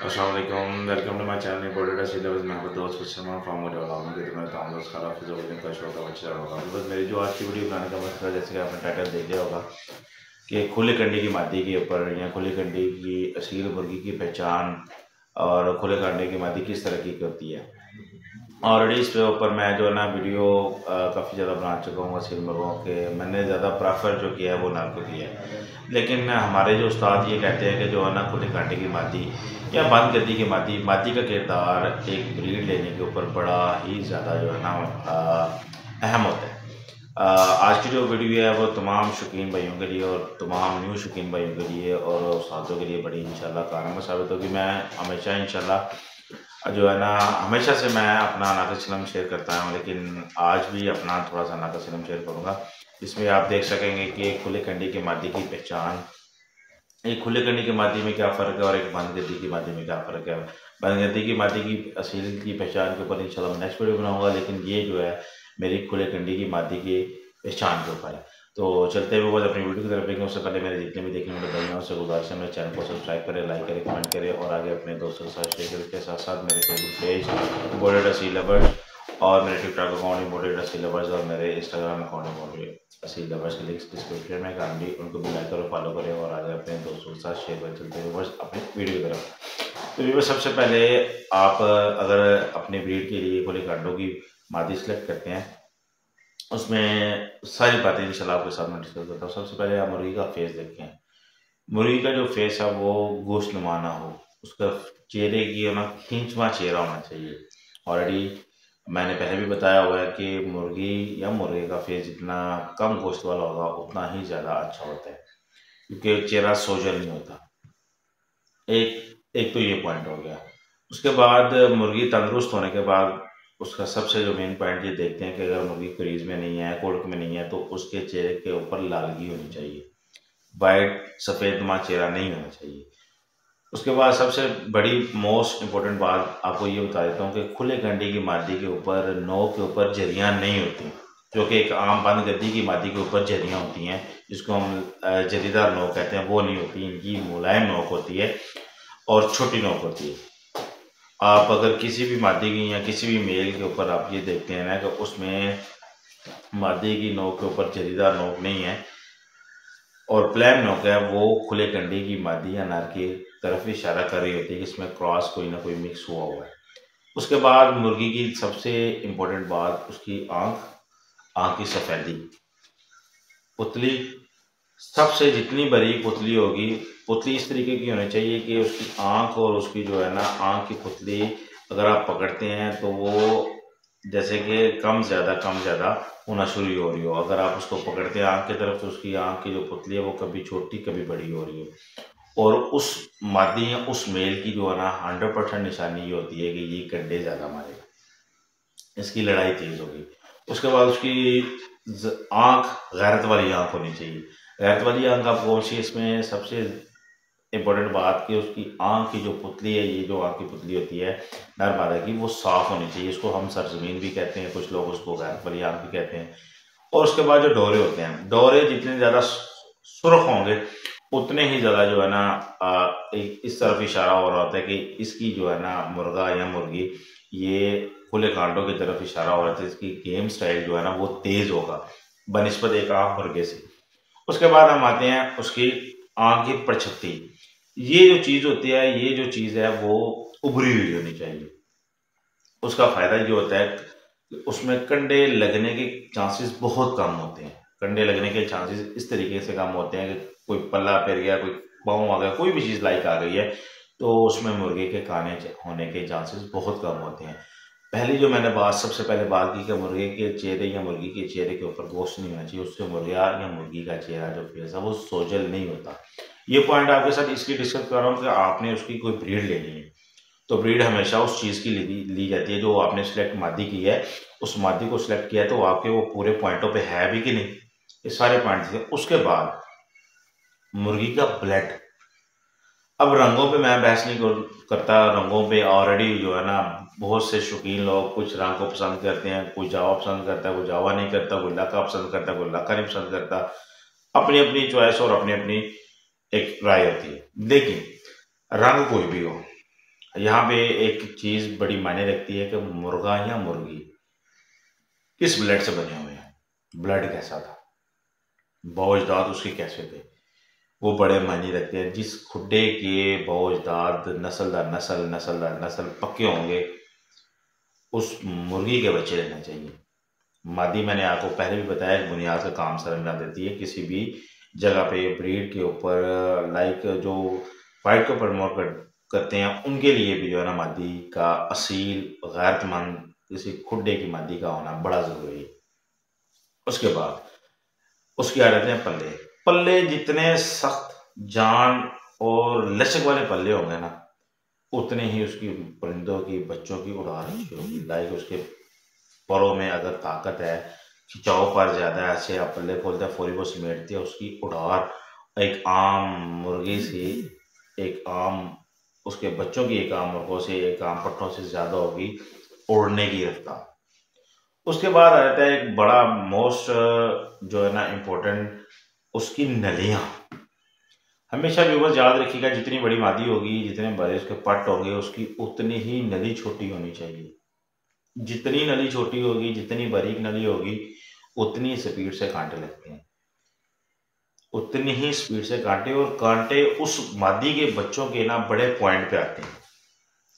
अस्सलाम वालेकुम, welcome to my channel imported syllabus में आपका दोस्त सलमान फ्रॉम मोटिवेशन की तुम्हें दोस्त खराब फिजोल का शौक का बच्चा होगा। बस मेरी जो आज की वीडियो बनाने का मकसद है, जैसे कि आपने टाइटल देख लिया होगा कि खुले कंडे की मादी के ऊपर या खुले कंडे की असील मुर्गी की पहचान और खुले कंडे की मादी किस तरह की होती है। ऑलरेडी इसके ऊपर मैं जो है ना वीडियो काफ़ी ज़्यादा बना चुका हूँ असील मुर्गों के। मैंने ज़्यादा प्रेफर जो किया है वो नर को किया है, लेकिन हमारे जो उस्ताद ये कहते हैं कि जो है ना खुले कांटे की मादी या बंद गद्दी की मादी मादी का किरदार एक ब्रीड लेने के ऊपर बड़ा ही ज़्यादा जो है ना अहम होता है। आज की जो वीडियो है वो तमाम शौकीन भाइयों के लिए और तमाम न्यू शौकीन भाइयों के लिए और उस्तादों के लिए बड़ी इंशाल्लाह कारगर साबित होगी। मैं हमेशा इंशाल्लाह जो है ना हमेशा से मैं अपना नाक़िस इल्म शेयर करता हूँ, लेकिन आज भी अपना थोड़ा सा नाक़िस इल्म शेयर करूँगा। इसमें आप देख सकेंगे कि एक खुले कंडे की मादी की पहचान, एक खुले कंडे की मादी में क्या फ़र्क है और एक बंद गद्दी की मादी में क्या फ़र्क है। बंद गद्दी की मादी की असील की पहचान के ऊपर इंशाल्लाह मैं नेक्स्ट वीडियो बनाऊँगा, लेकिन ये जो है मेरी खुले कंडे की मादी की पहचान के ऊपर है। तो चलते हुए बस अपनी वीडियो की तरफ देखें, उससे पहले मेरे जितने भी देखने वाले भाई हैं उससे गुजारिश है मेरे चैनल को सब्सक्राइब करें, लाइक करें, कमेंट करें और आगे अपने दोस्तों के साथ शेयर करें। इसके साथ साथ मेरे Facebook page imported Aseel lovers और मेरे TikTok account imported Aseel lovers और मेरे Instagram account imported Aseel lovers के लिंक्स डिस्क्रिप्शन में काइंडली उनको भी लाइक करो, फॉलो करें और आगे अपने दोस्तों के साथ शेयर करें। चलते हुए बस अपनी वीडियो की तरफ। तो ये सबसे पहले आप अगर अपने ब्रीड के लिए खुले कांडों की मादी सेलेक्ट करते हैं, उसमें सारी बातें इंशाल्लाह आपके साथ मैं डिस्कस करता हूँ। सबसे पहले आप मुर्गी का फेस देखें। मुर्गी का जो फेस है वो गोश्तनुमा ना हो, उसका चेहरे की ना खींचवा चेहरा होना चाहिए। ऑलरेडी मैंने पहले भी बताया हुआ है कि मुर्गी या मुर्गे का फेस जितना कम गोश्त वाला होगा उतना ही ज़्यादा अच्छा होता है, क्योंकि चेहरा सोजल नहीं होता। एक एक तो ये पॉइंट हो गया। उसके बाद मुर्गी तंदुरुस्त होने के बाद उसका सबसे जो मेन पॉइंट ये देखते हैं कि अगर मुर्गी क्रीज में नहीं है, कोल्ड में नहीं है, तो उसके चेहरे के ऊपर लालगी होनी चाहिए, वाइट सफ़ेद नुमा चेहरा नहीं होना चाहिए। उसके बाद सबसे बड़ी मोस्ट इम्पोर्टेंट बात आपको ये बता देता हूँ कि खुले कंडे की मादी के ऊपर नोक के ऊपर झरियाँ नहीं होती, जो कि एक आम बंद गद्दी की मादी के ऊपर झरियाँ होती हैं, जिसको हम जरीदार नोक कहते हैं, वो नहीं होती। इनकी मुलायम नोक होती है और छोटी नोक होती है। आप अगर किसी भी मादी की या किसी भी मेल के ऊपर आप ये देखते हैं ना कि उसमें मादी की नोक के ऊपर जरीदार नोक नहीं है और प्लेन नोक है, वो खुले कंडे की मादी या नर की तरफ इशारा कर रही होती है कि इसमें क्रॉस कोई ना कोई मिक्स हुआ हुआ है। उसके बाद मुर्गी की सबसे इम्पोर्टेंट बात उसकी आँख, आँख की सफ़ेदी, पुतली सबसे जितनी बारीक पुतली होगी, पुतली इस तरीके की होनी चाहिए कि उसकी आँख और उसकी जो है ना आँख की पुतली अगर आप पकड़ते हैं तो वो जैसे कि कम ज़्यादा होना शुरू हो रही हो। अगर आप उसको पकड़ते हैं आँख की तरफ तो उसकी आँख की जो पुतली है वो कभी छोटी कभी बड़ी हो रही हो। और उस मादी या उस मेल की जो है ना 100% निशानी ये होती है कि ये कंडे ज़्यादा मारेगा, इसकी लड़ाई तेज़ होगी। उसके बाद उसकी आँख गैरत वाली आँख होनी चाहिए। गैरत वाली आँख आप कौन सी, इसमें सबसे इम्पोर्टेंट बात कि उसकी आँख की जो पुतली है, ये जो आँख की पुतली होती है नर मादा की, वो साफ़ होनी चाहिए। इसको हम सरजमीन भी कहते हैं, कुछ लोग उसको गैरत वाली आँख भी कहते हैं। और उसके बाद जो डोरे होते हैं, डोरे जितने ज़्यादा सुर्ख होंगे उतने ही ज़्यादा जो है ना एक इस तरफ इशारा हो रहा होता है कि इसकी जो है ना मुर्गा या मुर्गी ये खुले कांटों की तरफ इशारा हो रहा था, इसकी गेम स्टाइल जो है ना वो तेज़ होगा बनिस्बत एक आम मुर्गे से। उसके बाद हम आते हैं उसकी आँख की परछत्ती। ये जो चीज़ होती है, ये जो चीज़ है वो उभरी हुई होनी चाहिए। उसका फ़ायदा ये होता है कि उसमें कंडे लगने के चांसेस बहुत कम होते हैं। कंडे लगने के चांसेस इस तरीके से कम होते हैं कि कोई पल्ला फिर गया, कोई पाँव आ गया, कोई भी चीज़ लाइक आ गई है, तो उसमें मुर्गे के काने होने के चांसेस बहुत कम होते हैं। पहली जो मैंने बात सबसे पहले बात की कि मुर्गे के चेहरे या मुर्गी के चेहरे के ऊपर गोश्त नहीं होना चाहिए, उससे मुर्गा या मुर्गी का चेहरा जो फेस है वो सोजल नहीं होता। ये पॉइंट आपके साथ इसलिए डिस्कस कर रहा हूँ कि आपने उसकी कोई ब्रीड लेनी है तो ब्रीड हमेशा उस चीज़ की ली जाती है जो आपने सिलेक्ट मादी की है। उस मादी को सिलेक्ट किया तो आपके वो पूरे पॉइंटों पे है भी कि नहीं, ये सारे पॉइंट थे। उसके बाद मुर्गी का ब्लड। अब रंगों पे मैं बहस नहीं करता, रंगों पे ऑलरेडी जो है ना बहुत से शौकीन लोग कुछ रंग को पसंद करते हैं, कोई जावा पसंद करता है, कोई जावा नहीं करता, कोई लाका पसंद करता है, कोई लाका नहीं पसंद करता। अपनी अपनी चॉइस और अपनी अपनी एक राय होती है। लेकिन रंग कोई भी हो, यहाँ पे एक चीज बड़ी मायने रखती है कि मुर्गा या मुर्गी किस ब्लड से बने हुए हैं, ब्लड कैसा था, भोजदाद उसके कैसे थे, वो बड़े मायने रखते हैं। जिस खुड्डे के भोजदाद नस्ल दर नस्ल पक्के होंगे, उस मुर्गी के बच्चे लेना चाहिए। मादी मैंने आपको पहले भी बताया एक बुनियाद का काम सर अंजाम देती है किसी भी जगह पे ब्रीड के ऊपर। लाइक जो फाइट को प्रमोट करते हैं उनके लिए भी जो है ना मादी का असील गैरतमंद किसी खुड्डे की मादी का होना बड़ा जरूरी है। उसके बाद उसकी आ जाते हैं पल्ले। पल्ले जितने सख्त जान और लचक वाले पल्ले होंगे ना, उतने ही उसकी परिंदों की बच्चों की उड़ान अच्छी होगी। लाइक उसके परों में अगर ताकत है, खिंचाव पर ज्यादा है, ऐसे आप पल्ले खोलते हैं फौरी वो समेटती है, उसकी उड़ार एक आम मुर्गी से, एक आम उसके बच्चों की एक आम मुर्गों से, एक आम पट्टों से ज्यादा होगी उड़ने की रफ्तार। उसके बाद आ जाता है एक बड़ा मोस्ट जो है ना इम्पोर्टेंट, उसकी नलियां। हमेशा व्यूवर्स याद रखिएगा, जितनी बड़ी मादी होगी, जितने बड़े उसके पट्ट होंगे, उसकी उतनी ही नली छोटी होनी चाहिए। जितनी नली छोटी होगी, जितनी बारीक नली होगी, उतनी स्पीड से कांटे लगते हैं, उतनी ही स्पीड से कांटे। और कांटे उस मादी के बच्चों के ना बड़े पॉइंट पे आते हैं।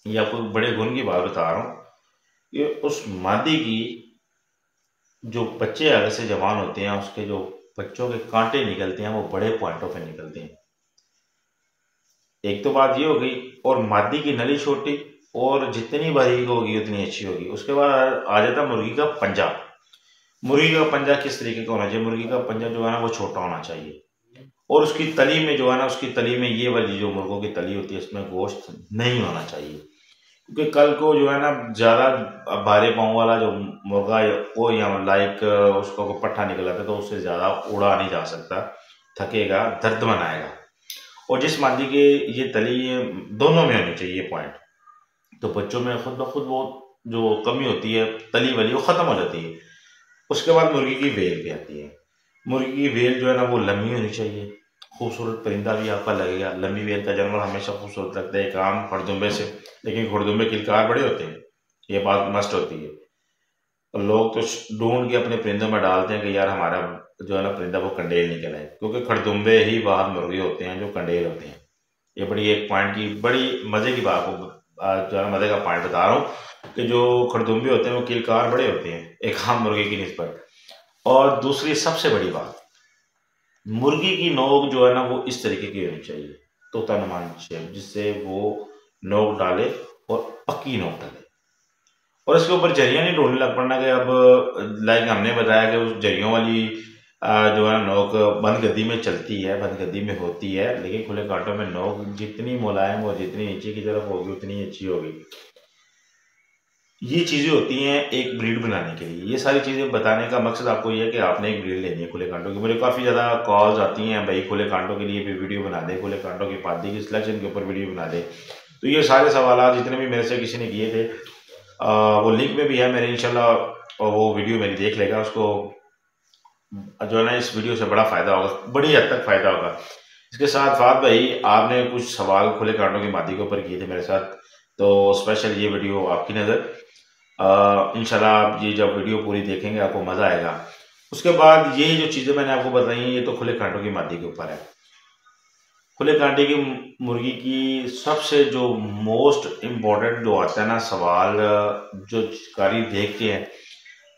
ये आपको बड़े गुण की बात बता रहा हूँ। ये उस मादी की जो बच्चे आगे से जवान होते हैं, उसके जो बच्चों के कांटे निकलते हैं वो बड़े पॉइंटों पे निकलते हैं। एक तो बात ये हो गई। और मादी की नली छोटी, और जितनी बारीक होगी उतनी अच्छी होगी। उसके बाद आ जाता मुर्गी का पंजा। मुर्गी का पंजा किस तरीके का होना चाहिए? मुर्गी का पंजा जो है ना वो छोटा होना चाहिए, और उसकी तली में जो है ना, उसकी तली में ये वाली जो मुर्गों की तली होती है इसमें गोश्त नहीं होना चाहिए। क्योंकि कल को जो है ना ज्यादा भारे पाँव वाला जो मुर्गा हो या लाइक उसको को पट्ठा निकला था, तो उससे ज्यादा उड़ा नहीं जा सकता, थकेगा, दर्द बनाएगा। और जिस मादी के ये तली ये दोनों में होनी चाहिए पॉइंट, तो बच्चों में खुद ब खुद वो जो कमी होती है तली वाली वो खत्म हो जाती है। उसके बाद मुर्गी की वेल भी आती है। मुर्गी की वेल जो है ना वो लंबी होनी चाहिए। खूबसूरत परिंदा भी आपका लगेगा। लंबी वेल का जानवर हमेशा खूबसूरत लगता है, एक आम खड़दुम्बे से। लेकिन खड़दुम्बे किलकार बड़े होते हैं, ये बात मस्ट होती है। और लोग तो ढूंढ के अपने परिंदों में डालते हैं कि यार हमारा जो है ना परिंदा वो कंडेल निकल आए, क्योंकि खड़दुम्बे ही बाहर मुर्गे होते हैं जो कंडेल होते हैं। ये बड़ी एक पॉइंट की बड़ी मजे की बात को जो है मजे का पॉइंट बता रहा हूँ कि जो खड़दुम्बे होते हैं वो किलकार बड़े होते हैं एक आम मुर्गे की निस्बत। और दूसरी सबसे बड़ी बात, मुर्गी की नोक जो है ना वो इस तरीके की होनी चाहिए, तोता नुमान शेप, जिससे वो नोक डाले और पक्की नोक डाले। और इसके ऊपर जरिया नहीं ढूंढने लग पड़ना कि अब लाइक हमने बताया कि उस जरियों वाली जो है नोक बंद गद्दी में चलती है, बंद गद्दी में होती है, लेकिन खुले कांटों में नोक जितनी मुलायम और जितनी नीचे की तरफ होगी उतनी अच्छी होगी। ये चीजें होती हैं एक ब्रीड बनाने के लिए। ये सारी चीजें बताने का मकसद आपको ये है कि आपने एक ब्रीड लेनी है खुले कांटों की। मुझे काफी ज्यादा कॉल्स आती हैं, भाई खुले कांटों के लिए भी वीडियो बना दे, खुले कांटों की पादी की सिलेक्शन के ऊपर वीडियो बना दे। तो ये सारे सवाल जितने भी मेरे से किसी ने किए थे, वो लिंक में भी है मेरे इंशाल्लाह, और वो वीडियो मेरी देख लेगा, उसको जो है ना इस वीडियो से बड़ा फायदा होगा, बड़ी हद तक फायदा होगा। इसके साथ फात भाई आपने कुछ सवाल खुले कांटों की मादी के ऊपर किए थे मेरे साथ, तो स्पेशल ये वीडियो आपकी नज़र। इंशाल्लाह आप ये जब वीडियो पूरी देखेंगे आपको मज़ा आएगा। उसके बाद ये जो चीज़ें मैंने आपको बताई हैं ये तो खुले कांटों की मादी के ऊपर है। खुले कांटे की मुर्गी की सबसे जो मोस्ट इम्पोर्टेंट जो आता है ना सवाल, जो शिकारी देखते हैं,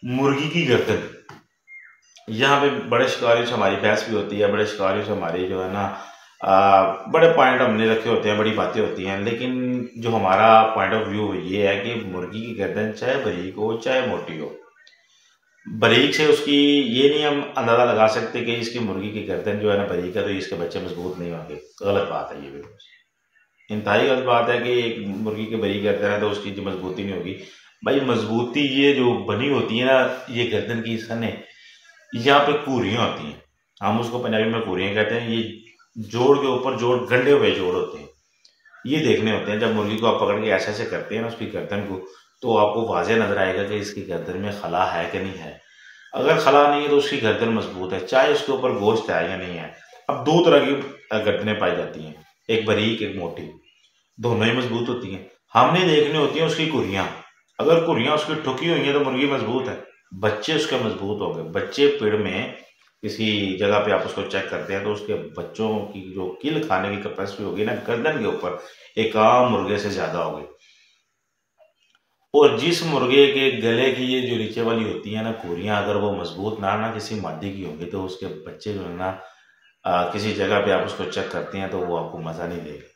मुर्गी की गर्दन। यहाँ पे बड़े शिकारियों से हमारी बहस भी होती है, बड़े शिकारियों से हमारी जो है ना बड़े पॉइंट हमने रखे होते हैं, बड़ी बातें होती हैं। लेकिन जो हमारा पॉइंट ऑफ व्यू ये है कि मुर्गी की गर्दन चाहे बारीक हो चाहे मोटी हो, बारीक से उसकी ये नहीं हम अंदाजा लगा सकते कि इसकी मुर्गी की गर्दन जो है ना बारीक है तो इसके बच्चे मजबूत नहीं होंगे। गलत बात है ये भी, इंतहाई गलत बात है कि एक मुर्गी की बारीक गर्दन है तो उसकी जो मजबूती नहीं होगी। भाई मजबूती ये जो बनी होती है ना, ये गर्दन की सने यहाँ पे पूरियां होती हैं, हम उसको पंजाबी में पूरियां कहते हैं। ये जोड़ के ऊपर जोड़, गंढे हुए जोड़ होते हैं, ये देखने होते हैं। जब मुर्गी को आप पकड़ के ऐसे ऐसे करते हैं ना उसकी गर्दन को, तो आपको वाज़ेह नजर आएगा कि इसकी गर्दन में खला है कि नहीं है। अगर खला नहीं है तो उसकी गर्दन मजबूत है, चाहे उसके ऊपर गोश्त है या नहीं है। अब दो तरह की गर्दनें पाई जाती हैं, एक बारीक एक मोटी, दोनों ही मजबूत होती हैं। हमने देखनी होती है उसकी कुर्रियाँ। अगर कुर्रियाँ उसकी ठुकी हुई हैं तो मुर्गी मजबूत है, बच्चे उसके मजबूत हो गए। बच्चे पेड़ में किसी जगह पे आप उसको चेक करते हैं तो उसके बच्चों की जो किल खाने की कैपेसिटी होगी ना, गर्दन के ऊपर एक आम मुर्गे से ज्यादा होगी। और जिस मुर्गे के गले की ये जो नीचे वाली होती है ना कुर्रियाँ, अगर वो मजबूत ना किसी मादी की होंगी तो उसके बच्चे जो है ना किसी जगह पे आप उसको चेक करते हैं तो वो आपको मजा नहीं देगा,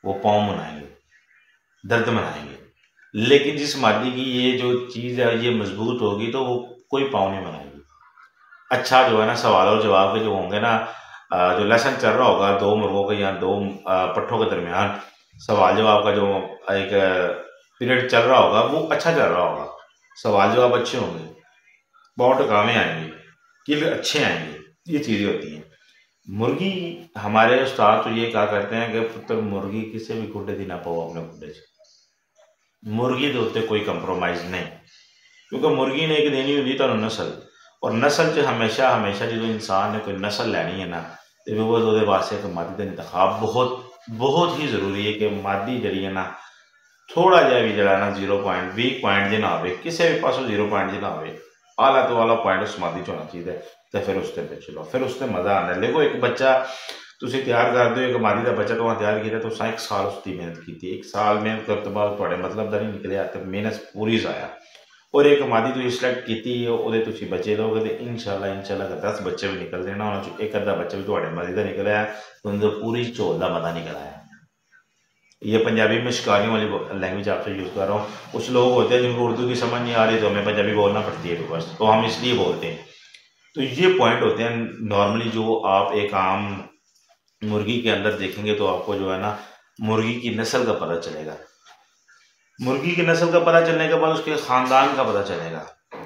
वो पाँव मनाएंगे, दर्द मनाएंगे। लेकिन जिस मादी की ये जो चीज़ है ये मजबूत होगी तो वो कोई पाँव नहीं मनाएगी। अच्छा जो है ना सवाल और जवाब के जो होंगे ना, जो लेसन चल रहा होगा दो मुर्गों के या दो पट्ठों के दरमियान, सवाल जवाब का जो एक पीरियड चल रहा होगा वो अच्छा चल रहा होगा, सवाल जवाब अच्छे होंगे, बहुत टकामे आएंगे, किल अच्छे आएंगे, ये चीज़ें होती हैं। मुर्गी हमारे उस्ताद तो ये कहा करते हैं कि पुत्र मुर्गी किसी भी खुडे दी ना पाओ अपने खुडे च, मुर्गी के उत्ते कोई कंप्रोमाइज़ नहीं, क्योंकि मुर्गी ने एक देनी होंगी तुहानूं नस्ल, और नस्ल च हमेशा हमेशा जो इंसान ने कोई नस्ल लैनी है ना तो वो वास्ते एक मादी का इंतखाब बहुत बहुत ही जरूरी है कि मादी जी है ना थोड़ा जहा भी जरा ना 0 पॉइंट 20 पॉइंट जो ना हो, किसी भी पासों 0 पॉइंट जो ना हो, आला तो आला पॉइंट उस मादी च होना चाहिए, तो फिर उससे पे चलो, फिर उससे मजा आना। देखो एक बच्चा तुम तैयार कर दो, एक मादी का बच्चा तो तैयार किया तो 1 साल उसकी मेहनत की थी, 1 साल मेहनत करने के बाद थोड़े मतलब नहीं निकले, तो मेहनत पूरी जाया। और एक मादी तुम सिलेक्ट की तुम बच्चे लोगे तो इंशाल्लाह अगर 10 बच्चे भी निकल देना उन्होंने एक अद्धा बच्चा भी थोड़े मादी का निकल आया तो पूरी झोल का मता निकल आया। ये पंजाबी में शिकारियों वाली लैंग्वेज आपसे यूज़ कर रहा हूँ। कुछ लोग होते हैं जिनको उर्दू की समझ नहीं आ रही तो हमें पंजाबी बोलना पड़ती है बस, तो हम इसलिए बोलते हैं। तो ये पॉइंट होते हैं नॉर्मली जो आप एक आम मुर्गी के अंदर देखेंगे तो आपको जो है ना मुर्गी की नस्ल का पता चलेगा। मुर्गी की नस्ल का पता चलने के बाद उसके ख़ानदान का पता चलेगा।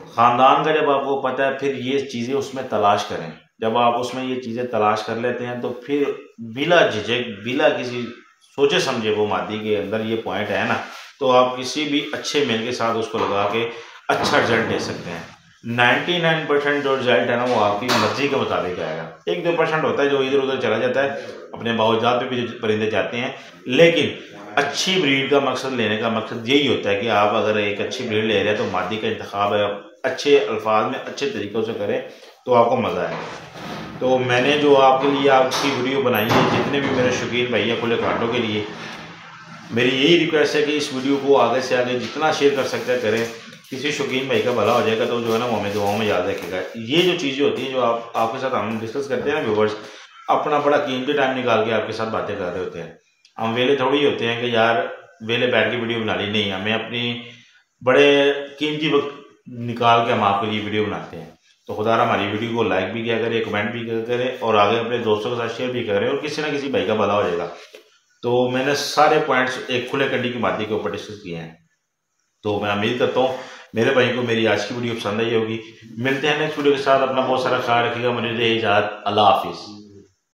ख़ानदान का जब आपको पता है फिर ये चीज़ें उसमें तलाश करें। जब आप उसमें ये चीज़ें तलाश कर लेते हैं तो फिर बिला झिझक बिला किसी सोचे समझे वो मादी के अंदर ये पॉइंट है ना, तो आप किसी भी अच्छे मेल के साथ उसको लगा के अच्छा रिजल्ट दे सकते हैं। 99% जो रिजल्ट है ना वो आपकी मर्जी के मुताबिक आएगा। 1-2% होता है जो इधर उधर चला जाता है, अपने बावजात पे भी परिंदे जाते हैं, लेकिन अच्छी ब्रीड का मकसद लेने का मकसद यही होता है कि आप अगर एक अच्छी ब्रीड ले रहे हैं तो मादी का इंतखाब है अच्छे अल्फाज में अच्छे तरीक़ों से करें तो आपको मज़ा आएगा। तो मैंने जो आपके लिए आपकी वीडियो बनाई है, जितने भी मेरे शौकीन भाई है खुले कांटों के लिए मेरी यही रिक्वेस्ट है कि इस वीडियो को आगे से आगे जितना शेयर कर सकते हैं करें। किसी शौकीन भाई का भला हो जाएगा तो जो है ना वो हमें दुआओं में याद रखेगा। ये जो चीज़ें होती हैं जो आपके साथ हम डिस्कस करते हैं ना व्यूवर्स, अपना बड़ा कीमती टाइम निकाल के आपके साथ बातें कर रहे होते हैं। हम वेले थोड़ी होते हैं कि यार वेले बैठ के वीडियो बना ली, नहीं, हमें अपनी बड़े कीमती वक्त निकाल के हम आपके लिए वीडियो बनाते हैं। तो खुदा हमारी वीडियो को लाइक भी किया करें, कमेंट भी किया करें और आगे अपने दोस्तों के साथ शेयर भी करें और किसी ना किसी भाई का भला हो जाएगा। तो मैंने सारे पॉइंट्स एक खुले कंडी की मादी के ऊपर डिस्कस किए हैं। तो मैं उम्मीद करता हूँ मेरे भाई को मेरी आज की वीडियो पसंद आई होगी। मिलते हैं नेक्स्ट वीडियो के साथ, अपना बहुत सारा ख्याल रखिएगा। मुझे इजाज़त, अल्लाह हाफिज़।